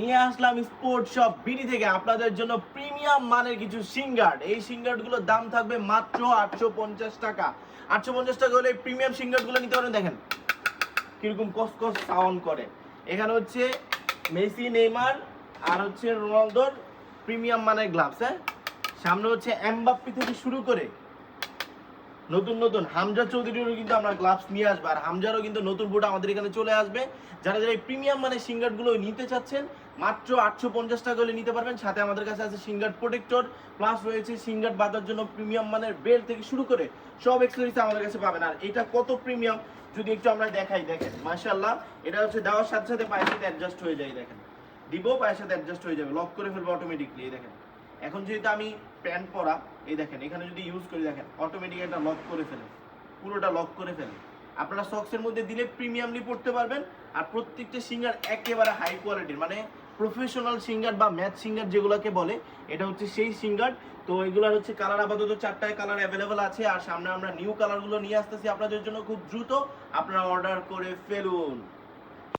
নিয়ে আসলাম sport shop BD থেকে আপনাদের জন্য প্রিমিয়াম মানের কিছু সিঙ্গার্ড। এই সিঙ্গার্ডগুলোর দাম থাকবে মাত্র 850 টাকা। 850 টাকা হলে প্রিমিয়াম সিঙ্গার্ডগুলো নিতে পারেন। দেখেন কিরকম কসকস সাউন্ড করে। এখানে হচ্ছে মেসি, নেইমার আর হচ্ছে রোনালদোর প্রিমিয়াম মানের গ্লাভস। হ্যাঁ, সামনে হচ্ছে এমবাপ্পে থেকে শুরু করে নতুন নতুন হামজা চৌধুরীরও কিন্তু আমরা গ্লাভস নিয়ে আসবো, আর হামজারও কিন্তু নতুন বুট আমাদের এখানে চলে আসবে। যারা যারা এই প্রিমিয়াম মানে সিঙ্গার্ডগুলো নিতে চাচ্ছেন মাত্র 850 টাকা হলে নিতে পারবেন। সাথে আমাদের কাছে আছে সিঙ্গার্ড প্রোটেক্টর, প্লাস রয়েছে সিঙ্গার্ড বাঁধার জন্য প্রিমিয়াম মানের বেল্ট থেকে শুরু করে সব এক্সেসরিজ আমাদের কাছে পাবেন। আর এটা কত প্রিমিয়াম যদি একটু আমরা দেখাই, দেখেন মাশাআল্লাহ, এটা হচ্ছে দেওয়ার সাথে সাথে পায়ের সাথে অ্যাডজাস্ট হয়ে যায়। দেখেন দিব, পায়ের সাথে অ্যাডজাস্ট হয়ে যাবে, লক করে ফেলবো অটোমেটিকলি। এই দেখেন এখন যেহেতু আমি প্যান্ট পরা, এই দেখেন এখানে যদি ইউজ করি, দেখেন অটোমেটিক এটা লক করে ফেলে, পুরোটা লক করে ফেলে। আপনারা সক্সের মধ্যে দিলে প্রিমিয়ামলি পড়তে পারবেন। আর প্রত্যেকটা সিঙ্গার একেবারে হাই কোয়ালিটির, মানে প্রফেশনাল সিঙ্গার বা ম্যাচ সিঙ্গার যেগুলোকে বলে, এটা হচ্ছে সেই সিঙ্গার। তো এগুলোর হচ্ছে কালার আপাতত 4টায় কালার অ্যাভেলেবেল আছে। আর সামনে আমরা নিউ কালারগুলো নিয়ে আসতেছি আপনাদের জন্য খুব দ্রুত। আপনারা অর্ডার করে ফেলুন।